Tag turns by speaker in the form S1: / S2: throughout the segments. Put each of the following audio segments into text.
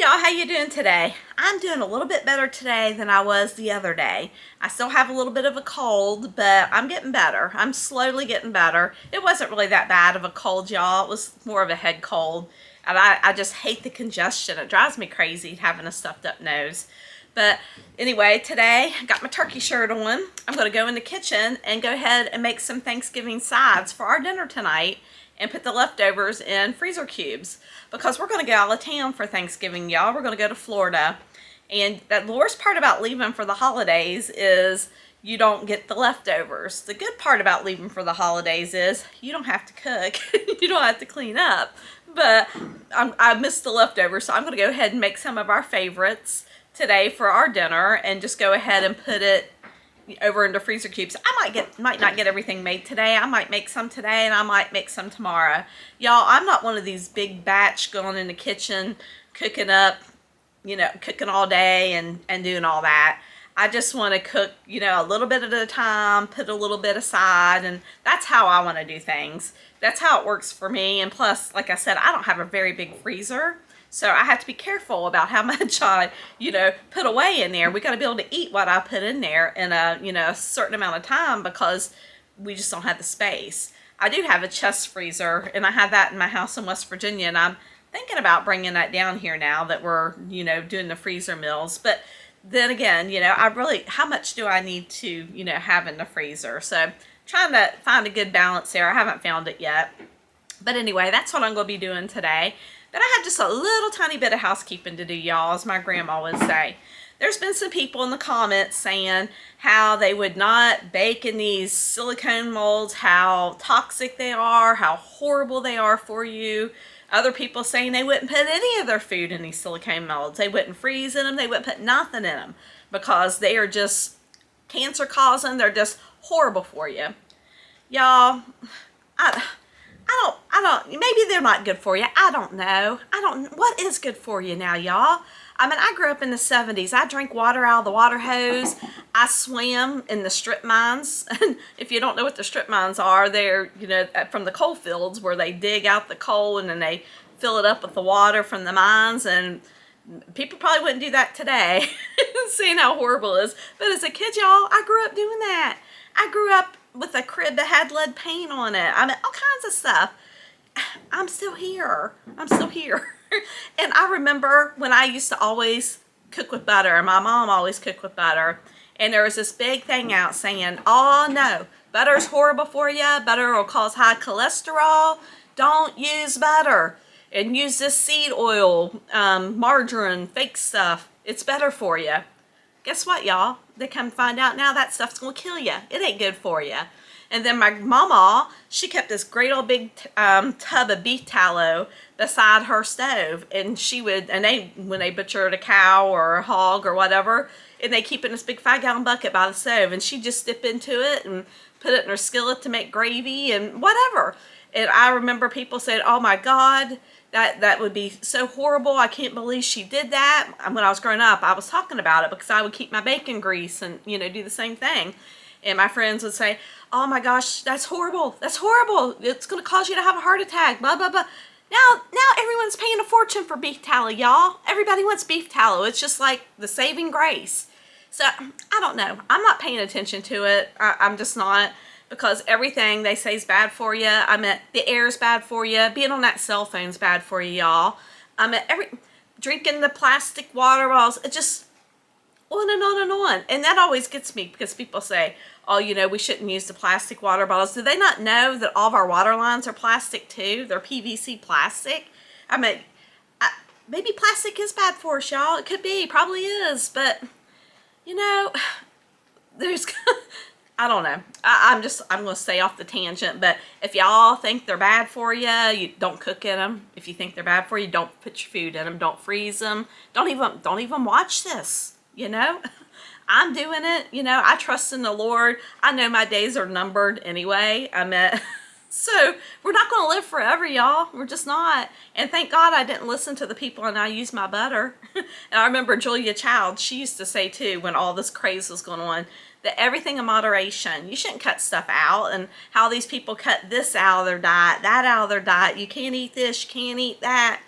S1: y'all, how you doing today? I'm doing a little bit better today than I was the other day. I still have a little bit of a cold, but I'm getting better. I'm slowly getting better. It wasn't really that bad of a cold, y'all. It was more of a head cold. And I just hate the congestion. It drives me crazy having a stuffed up nose. But anyway, today I got my turkey shirt on. I'm going to go in the kitchen and go ahead and make some Thanksgiving sides for our dinner tonight and put the leftovers in freezer cubes because we're going to go out of town for Thanksgiving, y'all. We're going to go to Florida. And the worst part about leaving for the holidays is you don't get the leftovers. The good part about leaving for the holidays is you don't have to cook. You don't have to clean up. But I missed the leftovers, so I'm going to go ahead and make some of our favorites today for our dinner and just go ahead and put it over into freezer cubes. I might not get everything made today. I might make some today and I might make some tomorrow. Y'all, I'm not one of these big batch going in the kitchen, cooking up, cooking all day and doing all that. I just want to cook, a little bit at a time, put a little bit aside, and that's how I want to do things. That's how it works for me. And plus, like I said, I don't have a very big freezer. So I have to be careful about how much I, put away in there. We got to be able to eat what I put in there in a certain amount of time because we just don't have the space. I do have a chest freezer, and I have that in my house in West Virginia, and I'm thinking about bringing that down here now that we're, doing the freezer meals. But then again, how much do I need to, have in the freezer? So trying to find a good balance there. I haven't found it yet. But anyway, that's what I'm going to be doing today. But I have just a little tiny bit of housekeeping to do, y'all, as my grandma would say. There's been some people in the comments saying how they would not bake in these silicone molds, how toxic they are, how horrible they are for you. Other people saying they wouldn't put any of their food in these silicone molds. They wouldn't freeze in them. They wouldn't put nothing in them because they are just cancer causing. They're just horrible for you. Y'all, I don't, maybe they're not good for you. I don't know. What is good for you now, y'all? I mean, I grew up in the 70s. I drank water out of the water hose. I swam in the strip mines. And if you don't know what the strip mines are, they're, from the coal fields where they dig out the coal and then they fill it up with the water from the mines. And people probably wouldn't do that today, seeing how horrible it is. But as a kid, y'all, I grew up doing that. I grew up with a crib that had lead paint on it. I mean, all kinds of stuff. I'm still here. And I remember when I used to always cook with butter, and my mom always cooked with butter, and there was this big thing out saying, oh no, butter's horrible for you. Butter will cause high cholesterol. Don't use butter. And use this seed oil, margarine, fake stuff. It's better for you. Guess what, y'all? They come find out now that stuff's going to kill you. It ain't good for you. And then my mama, she kept this great old big tub of beef tallow beside her stove. And she would, when they butchered a cow or a hog or whatever, and they keep it in this big 5-gallon bucket by the stove. And she'd just dip into it and put it in her skillet to make gravy and whatever. And I remember people saying, oh my God, that would be so horrible. I can't believe she did that. When I was growing up, I was talking about it because I would keep my bacon grease and, do the same thing. And my friends would say, oh my gosh, that's horrible. That's horrible. It's going to cause you to have a heart attack, blah, blah, blah. Now everyone's paying a fortune for beef tallow, y'all. Everybody wants beef tallow. It's just like the saving grace. So I don't know. I'm not paying attention to it. I'm just not. Because everything they say is bad for you. I mean, the air is bad for you. Being on that cell phone is bad for you, y'all. I mean, drinking the plastic water bottles, it just on and on and on. And that always gets me because people say, oh, we shouldn't use the plastic water bottles. Do they not know that all of our water lines are plastic too? They're PVC plastic. I mean, maybe plastic is bad for us, y'all. It could be, probably is. But, there's... I don't know. I'm going to stay off the tangent, but if y'all think they're bad for you, you don't cook in them. If you think they're bad for you, don't put your food in them. Don't freeze them. Don't even watch this, I'm doing it. I trust in the Lord. I know my days are numbered anyway. So we're not going to live forever, y'all. We're just not. And thank God I didn't listen to the people and I used my butter. And I remember Julia Child, she used to say too, when all this craze was going on, that everything in moderation. You shouldn't cut stuff out, and how these people cut this out of their diet, that out of their diet. You can't eat this, you can't eat that.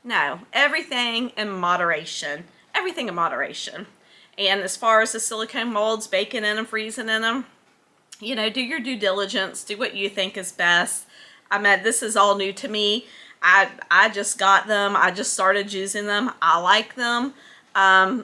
S1: No, everything in moderation. Everything in moderation. And as far as the silicone molds, baking in them, freezing in them, you know, do your due diligence. Do what you think is best. I mean, this is all new to me. I just got them. I just started using them. I like them. I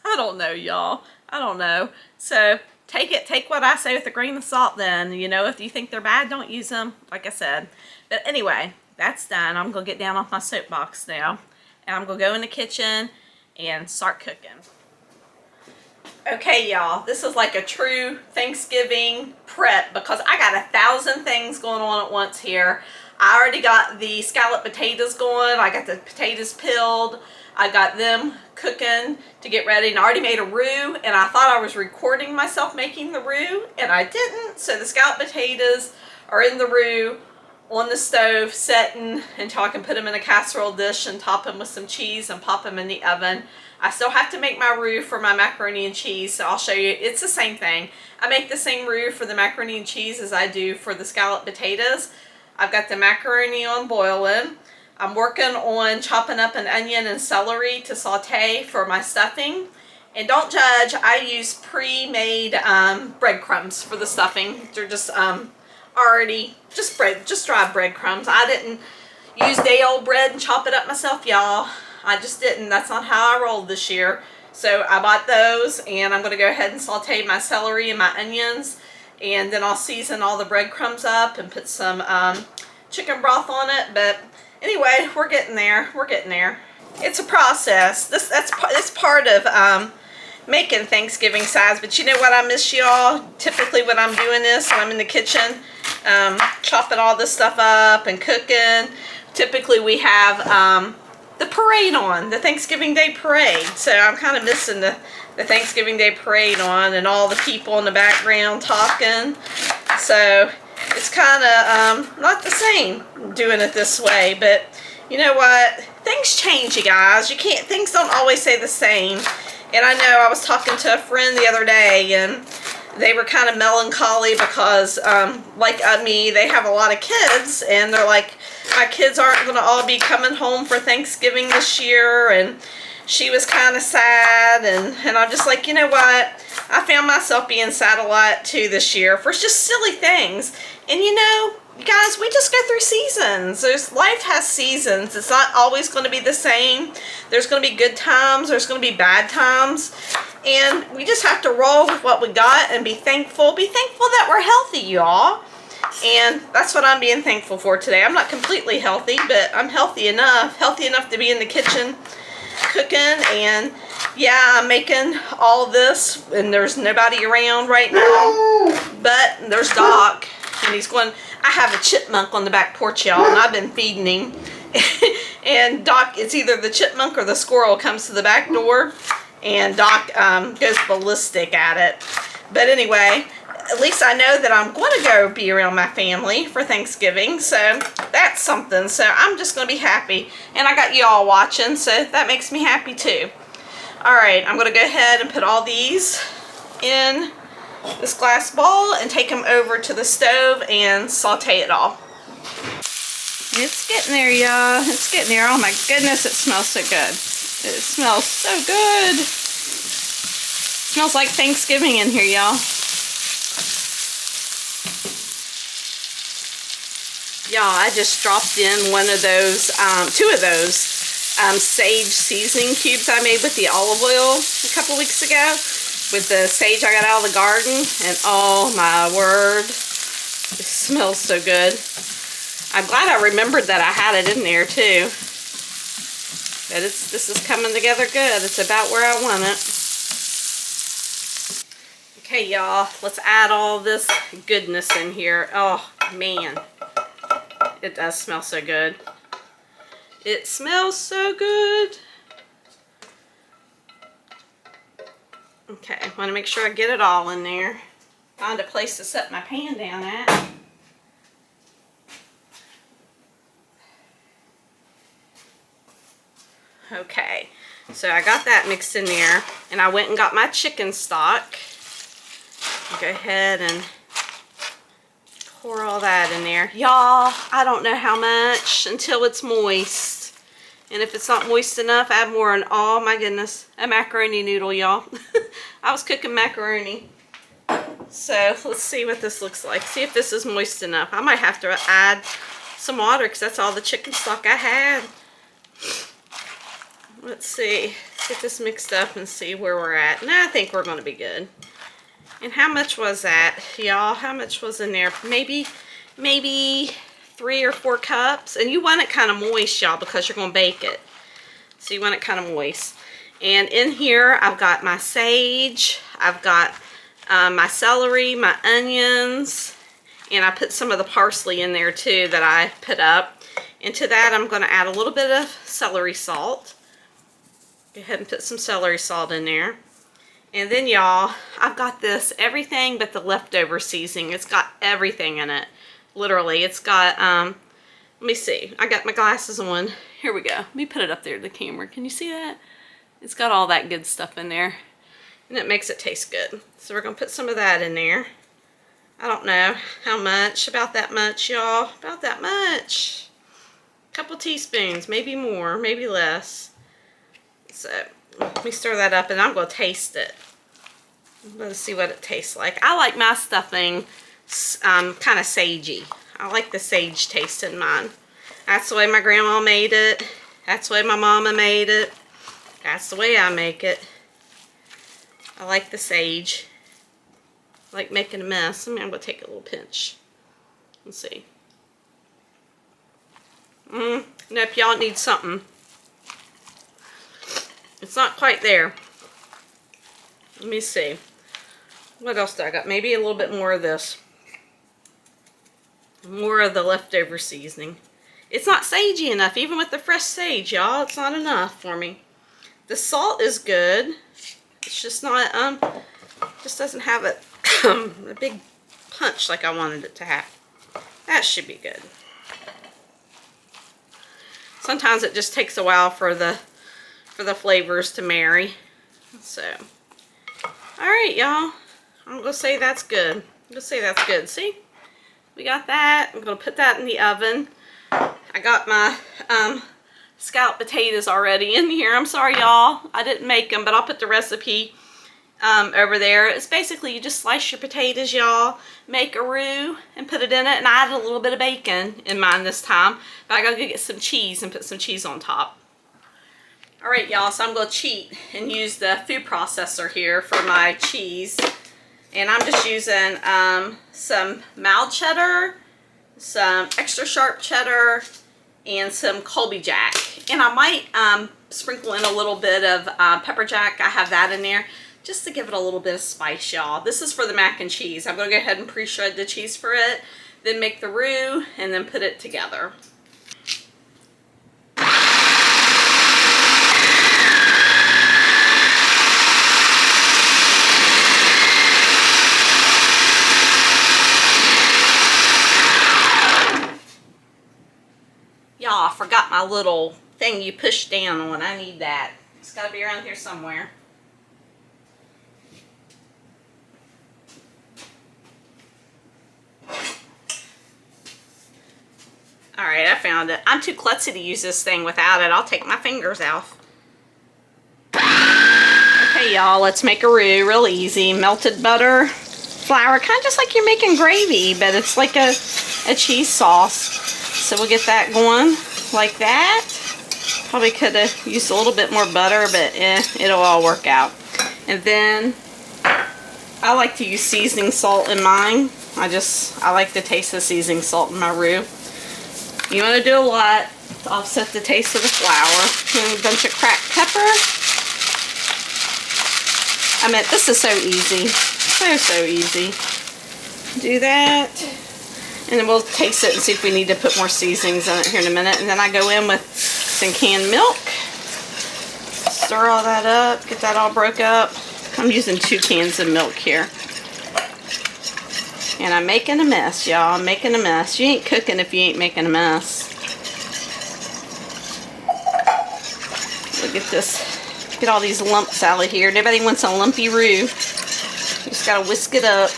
S1: don't know, y'all. I don't know. So take what I say with a grain of salt then. You know, if you think they're bad, don't use them, like I said. But anyway, that's done. I'm going to get down off my soapbox now. And I'm going to go in the kitchen and start cooking. Okay, y'all, this is like a true Thanksgiving prep because I got 1,000 things going on at once here. I already got the scalloped potatoes going. I got the potatoes peeled. I got them cooking to get ready, and I already made a roux, and I thought I was recording myself making the roux, and I didn't. So the scalloped potatoes are in the roux on the stove setting until I can put them in a casserole dish and top them with some cheese and pop them in the oven. I still have to make my roux for my macaroni and cheese, so I'll show you. It's the same thing. I make the same roux for the macaroni and cheese as I do for the scalloped potatoes. I've got the macaroni on boiling. I'm working on chopping up an onion and celery to saute for my stuffing. And don't judge, I use pre-made breadcrumbs for the stuffing. They're just already, just dry breadcrumbs. I didn't use day-old bread and chop it up myself, y'all. I just didn't. That's not how I rolled this year. So I bought those, and I'm going to go ahead and saute my celery and my onions. And then I'll season all the breadcrumbs up and put some chicken broth on it. But anyway, we're getting there. We're getting there. It's a process. That's part of making Thanksgiving sides. But you know what I miss, y'all? Typically when I'm doing this, when I'm in the kitchen, chopping all this stuff up and cooking, typically we have the parade on, the Thanksgiving Day parade. So I'm kind of missing the Thanksgiving Day parade on and all the people in the background talking. So it's kind of not the same doing it this way. But you know what? Things change, you guys. Things don't always stay the same. And I know I was talking to a friend the other day, and they were kind of melancholy because, like me, they have a lot of kids, and they're like, my kids aren't going to all be coming home for Thanksgiving this year, and she was kind of sad, and I'm just like, you know what, I found myself being sad a lot too this year for just silly things. And you know, guys, we just go through seasons. Life has seasons. It's not always going to be the same. There's going to be good times, there's going to be bad times, and we just have to roll with what we got and be thankful. Be thankful that we're healthy, y'all. And that's what I'm being thankful for today. I'm not completely healthy, but I'm healthy enough to be in the kitchen cooking. And yeah, I'm making all this, and there's nobody around right now, but there's Doc, and he's going. I have a chipmunk on the back porch, y'all, and I've been feeding him. And Doc, it's either the chipmunk or the squirrel comes to the back door, and Doc goes ballistic at it. But anyway, at least I know that I'm going to go be around my family for Thanksgiving, so that's something. So I'm just going to be happy. And I got you all watching, so that makes me happy too. Alright, I'm going to go ahead and put all these in this glass bowl and take them over to the stove and saute it all. It's getting there, y'all. It's getting there. Oh my goodness, it smells so good. It smells so good. It smells like Thanksgiving in here, y'all. Y'all, I just dropped in one of those, two of those sage seasoning cubes I made with the olive oil a couple weeks ago. With the sage I got out of the garden, and oh my word, it smells so good. I'm glad I remembered that I had it in there too. But this is coming together good. It's about where I want it. Okay, y'all, let's add all this goodness in here. Oh man, it does smell so good. It smells so good. Okay, I want to make sure I get it all in there. Find a place to set my pan down at. Okay, so I got that mixed in there, and I went and got my chicken stock. Go ahead and pour all that in there. Y'all, I don't know how much until it's moist. And if it's not moist enough, add more. And oh my goodness, a macaroni noodle, y'all. I was cooking macaroni. So let's see what this looks like. See if this is moist enough. I might have to add some water because that's all the chicken stock I had. Let's see. Get this mixed up and see where we're at. Now I think we're going to be good. And how much was that, y'all? How much was in there? Maybe 3 or 4 cups. And you want it kind of moist, y'all, because you're going to bake it. So you want it kind of moist. And in here, I've got my sage. I've got my celery, my onions. And I put some of the parsley in there, too, that I put up. And to that, I'm going to add a little bit of celery salt. Go ahead and put some celery salt in there. And then, y'all, I've got this everything but the leftover seasoning. It's got everything in it. Literally, it's got, let me see. I got my glasses on. Here we go. Let me put it up there to the camera. Can you see that? It's got all that good stuff in there. And it makes it taste good. So we're going to put some of that in there. I don't know how much. About that much, y'all. About that much. A couple teaspoons. Maybe more. Maybe less. So let me stir that up and I'm going to taste it. I'm going to see what it tastes like. I like my stuffing kind of sagey. I like the sage taste in mine. That's the way my grandma made it. That's the way my mama made it. That's the way I make it. I like the sage. I like making a mess. I mean, I'm going to take a little pinch. Let's see. Nope, y'all need something. It's not quite there. Let me see. What else do I got? Maybe a little bit more of this. More of the leftover seasoning. It's not sagey enough, even with the fresh sage, y'all. It's not enough for me. The salt is good. It's just not, just doesn't have a big punch like I wanted it to have. That should be good. Sometimes it just takes a while for the flavors to marry. So, all right, y'all. I'm gonna say that's good. I'm gonna say that's good. See, we got that. I'm gonna put that in the oven. I got my scalloped potatoes already in here. I'm sorry, y'all. I didn't make them, but I'll put the recipe over there. It's basically you just slice your potatoes, y'all, make a roux and put it in it, and I added a little bit of bacon in mine this time, but I gotta go get some cheese and put some cheese on top. Alright, y'all, so I'm going to cheat and use the food processor here for my cheese. And I'm just using some mild cheddar, some extra sharp cheddar, and some Colby Jack. And I might sprinkle in a little bit of pepper jack. I have that in there just to give it a little bit of spice, y'all. This is for the mac and cheese. I'm going to go ahead and pre-shred the cheese for it, then make the roux, and then put it together. Y'all, I forgot my little thing you push down on. I need that. It's got to be around here somewhere. Alright, I found it. I'm too klutzy to use this thing without it. I'll take my fingers off. Okay, y'all, let's make a roux real easy. Melted butter, flour, kind of just like you're making gravy, but it's like a cheese sauce. So we'll get that going like that. Probably could have used a little bit more butter, but it'll all work out. And then I like to use seasoning salt in mine. I like the taste of seasoning salt in my roux. You want to do a lot to offset the taste of the flour. And a bunch of cracked pepper. I mean, this is so easy. So easy. Do that. And then we'll taste it and see if we need to put more seasonings in it here in a minute. And then I go in with some canned milk. Stir all that up. Get that all broke up. I'm using 2 cans of milk here. And I'm making a mess, y'all. I'm making a mess. You ain't cooking if you ain't making a mess. Look at this. Get all these lumps out of here. Nobody wants a lumpy roux. You just gotta whisk it up.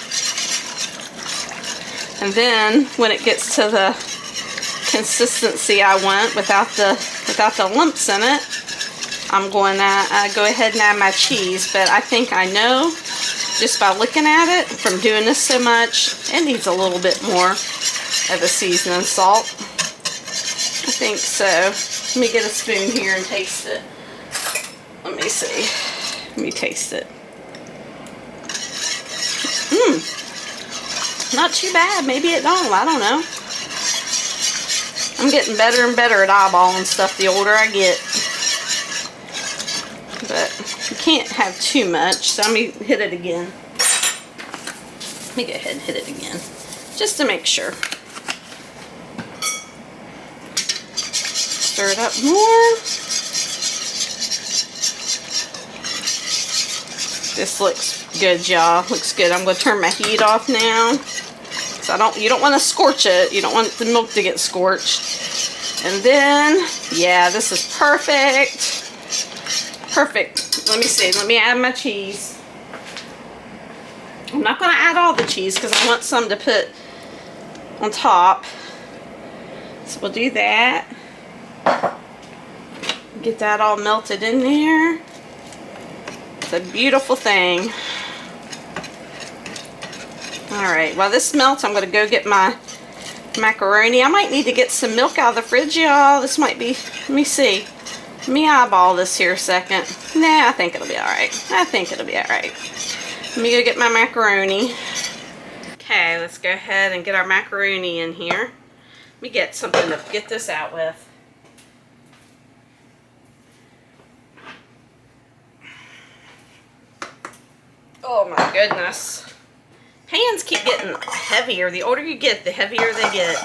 S1: And then, when it gets to the consistency I want, without the without the lumps in it, I'm going to go ahead and add my cheese. But I think I know, just by looking at it, from doing this so much, it needs a little bit more of a seasoning salt. I think so. Let me get a spoon here and taste it. Let me see. Let me taste it. Not too bad. Maybe it don't. I don't know. I'm getting better and better at eyeballing stuff the older I get. But you can't have too much, so let me hit it again. Let me go ahead and hit it again, just to make sure. Stir it up more. This looks good, y'all. Looks good. I'm going to turn my heat off now. So you don't want to scorch it. You don't want the milk to get scorched. And then, yeah, this is perfect. Perfect. Let me see. Let me add my cheese. I'm not going to add all the cheese because I want some to put on top. So we'll do that. Get that all melted in there. It's a beautiful thing. Alright, while this melts, I'm going to go get my macaroni. I might need to get some milk out of the fridge, y'all. This might be, let me see. Let me eyeball this here a second. Nah, I think it'll be alright. I think it'll be alright. Let me go get my macaroni. Okay, let's go ahead and get our macaroni in here. Let me get something to get this out with. Oh my goodness. Pans keep getting heavier. The older you get, the heavier they get.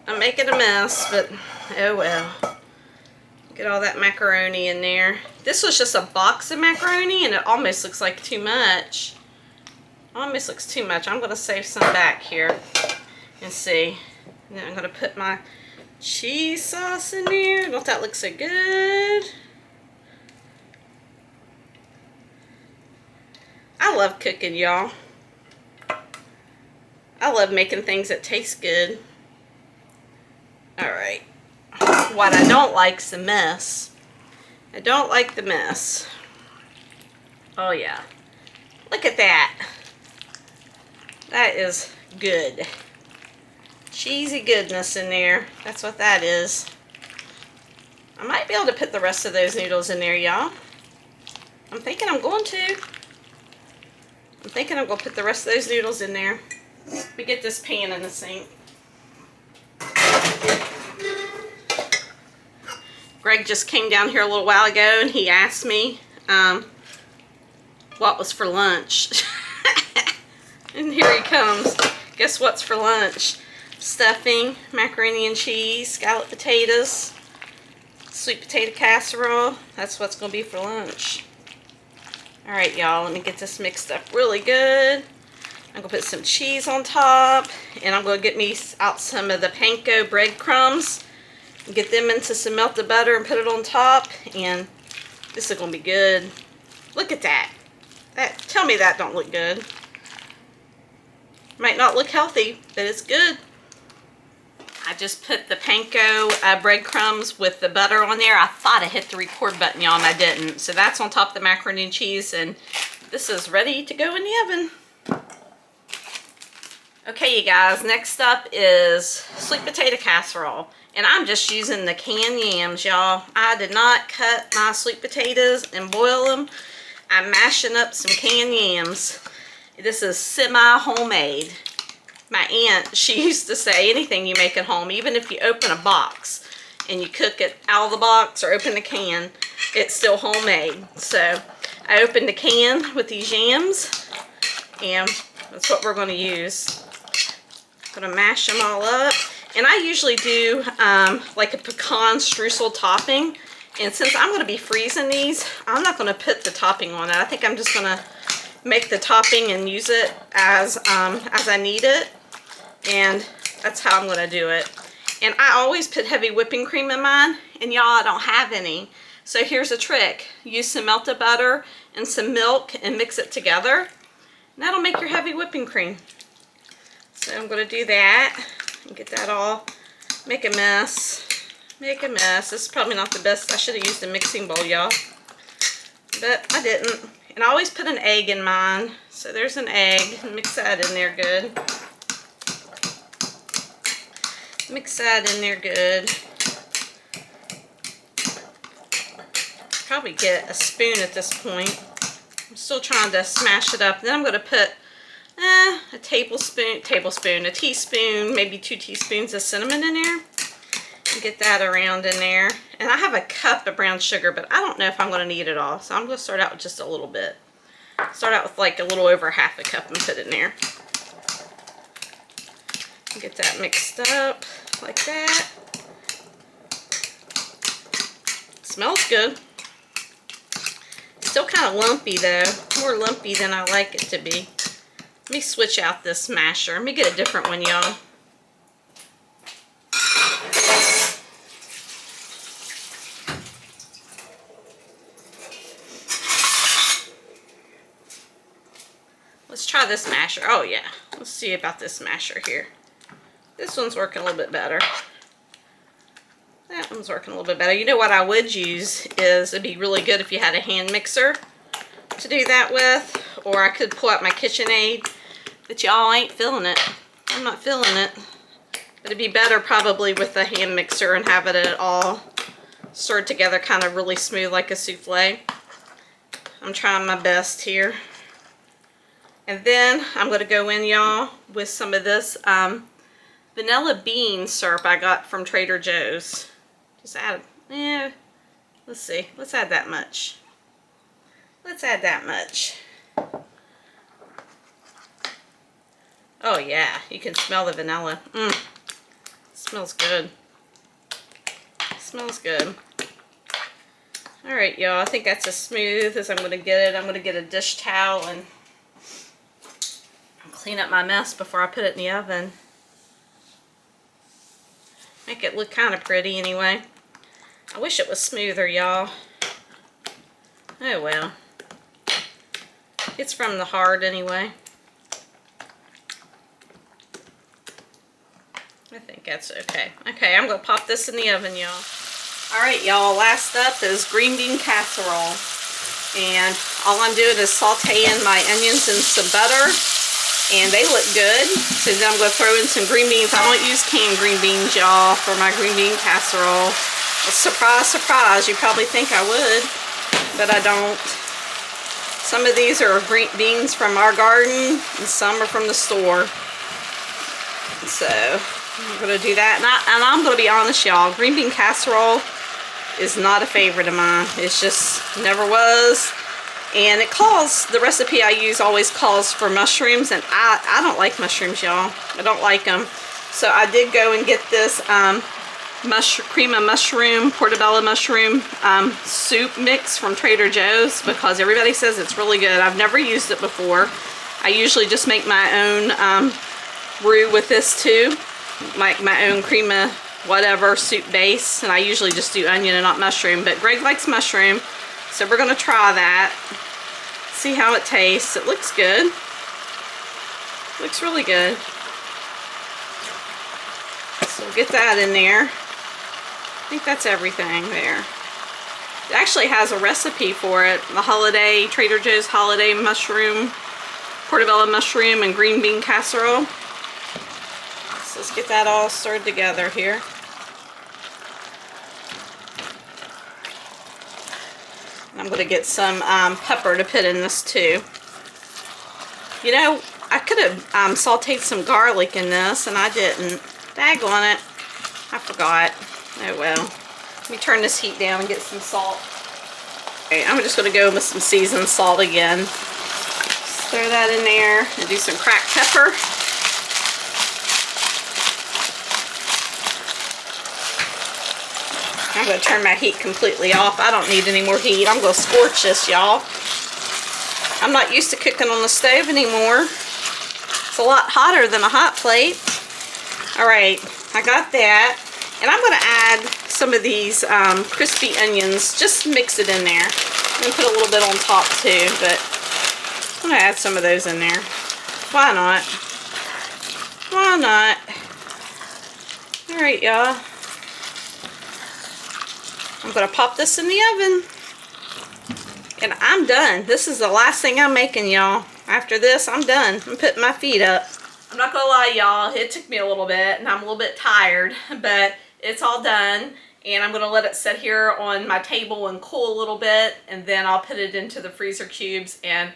S1: I'm making a mess, but oh well. Get all that macaroni in there. This was just a box of macaroni, and it almost looks like too much. Almost looks too much. I'm going to save some back here and see. And then I'm going to put my cheese sauce in there. Don't that look so good? I love cooking, y'all. I love making things that taste good. Alright. What I don't like is the mess. I don't like the mess. Oh yeah. Look at that. That is good. Cheesy goodness in there. That's what that is. I might be able to put the rest of those noodles in there, y'all. I'm thinking I'm going to. I'm thinking I'm going to put the rest of those noodles in there. Let me get this pan in the sink. Greg just came down here a little while ago and he asked me what was for lunch. And here he comes. Guess what's for lunch? Stuffing, macaroni and cheese, scalloped potatoes, sweet potato casserole. That's what's going to be for lunch. Alright, y'all, let me get this mixed up really good. I'm going to put some cheese on top, and I'm going to get me out some of the panko breadcrumbs and get them into some melted butter and put it on top, and this is going to be good. Look at that. Tell me that don't look good. Might not look healthy, but it's good. I just put the panko breadcrumbs with the butter on there. I thought I hit the record button, y'all, and I didn't. So that's on top of the macaroni and cheese, and this is ready to go in the oven. Okay, you guys, next up is sweet potato casserole. And I'm just using the canned yams, y'all. I did not cut my sweet potatoes and boil them. I'm mashing up some canned yams. This is semi-homemade. My aunt, she used to say anything you make at home, even if you open a box and you cook it out of the box or open the can, it's still homemade. So I opened the can with these yams, and that's what we're going to use. I'm going to mash them all up. And I usually do like a pecan streusel topping. And since I'm going to be freezing these, I'm not going to put the topping on it. I think I'm just going to make the topping and use it as I need it. And that's how I'm going to do it. And I always put heavy whipping cream in mine, and y'all, I don't have any. So here's a trick. Use some melted butter and some milk and mix it together. And that'll make your heavy whipping cream. So I'm going to do that and get that all, make a mess. make a mess. This is probably not the best. I should have used a mixing bowl, y'all. But I didn't. And I always put an egg in mine. So there's an egg. Mix that in there good. Mix that in there good. Probably get a spoon at this point. I'm still trying to smash it up. Then I'm going to put a teaspoon, maybe 2 teaspoons of cinnamon in there. And get that around in there. And I have a cup of brown sugar, but I don't know if I'm going to need it all. So I'm going to start out with just a little bit. Start out with like a little over half a cup and put it in there. Get that mixed up like that. Smells good. Still kind of lumpy though. More lumpy than I like it to be. Let me switch out this masher. Let me get a different one, y'all. Let's try this masher. Oh yeah. Let's see about this masher here. This one's working a little bit better. That one's working a little bit better. You know what I would use is, it'd be really good if you had a hand mixer to do that with. Or I could pull out my KitchenAid. But y'all ain't feeling it. I'm not feeling it. But it'd be better probably with a hand mixer and have it all stirred together kind of really smooth like a souffle. I'm trying my best here. And then I'm going to go in, y'all, with some of this vanilla bean syrup I got from Trader Joe's. Just add, let's see. Let's add that much. Let's add that much. Oh yeah, you can smell the vanilla. Smells good. Smells good. Alright, y'all, I think that's as smooth as I'm going to get it. I'm going to get a dish towel and clean up my mess before I put it in the oven. Make it look kind of pretty anyway. I wish it was smoother, y'all. Oh well. It's from the heart anyway. I think that's okay. Okay, I'm going to pop this in the oven, y'all. Alright, y'all, last up is green bean casserole. And all I'm doing is sauteing my onions in some butter. And they look good. So then I'm going to throw in some green beans. I don't use canned green beans, y'all, for my green bean casserole. Well, surprise, surprise. You probably think I would, but I don't. Some of these are green beans from our garden, and some are from the store. So I'm going to do that. And I'm going to be honest, y'all. Green bean casserole is not a favorite of mine. It's just never was. And it calls, the recipe I use always calls for mushrooms, and I don't like mushrooms, y'all. I don't like them. So I did go and get this cream of mushroom, portobello mushroom soup mix from Trader Joe's because everybody says it's really good. I've never used it before. I usually just make my own roux with this too. Like my own cream of whatever soup base, and I usually just do onion and not mushroom, but Greg likes mushroom. So we're going to try that, see how it tastes. It looks good. Looks really good. So we'll get that in there. I think that's everything there. It actually has a recipe for it. The holiday, Trader Joe's holiday mushroom, portobello mushroom, and green bean casserole. So let's get that all stirred together here. I'm going to get some pepper to put in this too. You know, I could have sauteed some garlic in this, and I didn't. Daggone it. I forgot. Oh well. Let me turn this heat down and get some salt. Okay, I'm just going to go with some seasoned salt again. Just throw that in there and do some cracked pepper. I'm going to turn my heat completely off. I don't need any more heat. I'm going to scorch this, y'all. I'm not used to cooking on the stove anymore. It's a lot hotter than a hot plate. Alright, I got that. And I'm going to add some of these crispy onions. Just mix it in there. I'm going to put a little bit on top too, but I'm going to add some of those in there. Why not? Why not? Alright, y'all. I'm gonna pop this in the oven. And I'm done. This is the last thing I'm making, y'all. After this, I'm done. I'm putting my feet up. I'm not gonna lie, y'all. It took me a little bit, and I'm a little bit tired, but it's all done. And I'm gonna let it sit here on my table and cool a little bit, and then I'll put it into the freezer cubes and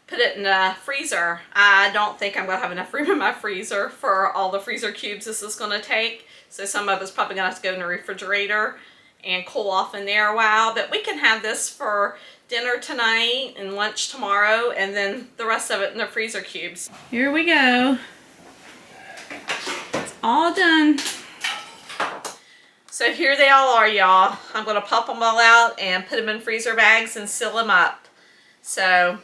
S1: put it in the freezer. I don't think I'm gonna have enough room in my freezer for all the freezer cubes this is gonna take. So some of it's probably gonna have to go in the refrigerator and cool off in there a while. But we can have this for dinner tonight and lunch tomorrow, and then the rest of it in the freezer cubes. Here we go. It's all done. So here they all are, y'all. I'm gonna pop them all out and put them in freezer bags and seal them up. So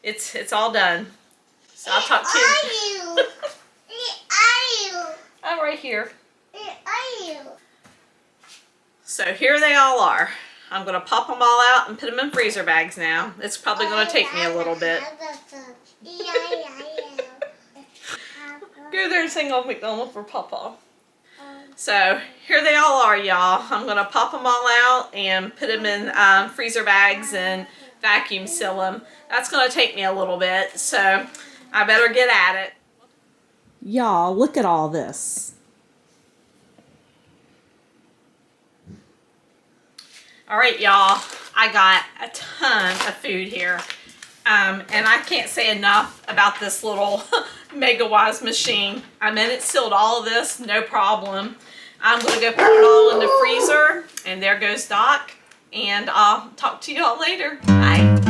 S1: it's all done. So I'll talk to you.
S2: Where are you?
S1: I'm right here.
S2: Where are you?
S1: So here they all are. I'm gonna pop them all out and put them in freezer bags now. It's probably gonna take me a little bit. Go there and sing Old MacDonald for Papa. So here they all are, y'all. I'm gonna pop them all out and put them in freezer bags and vacuum seal them. That's gonna take me a little bit, so I better get at it. Y'all, look at all this. All right, y'all, I got a ton of food here. And I can't say enough about this little MegaWise machine. I mean, it sealed all of this, no problem. I'm gonna go put it all in the freezer, and there goes Doc, and I'll talk to you all later. Bye.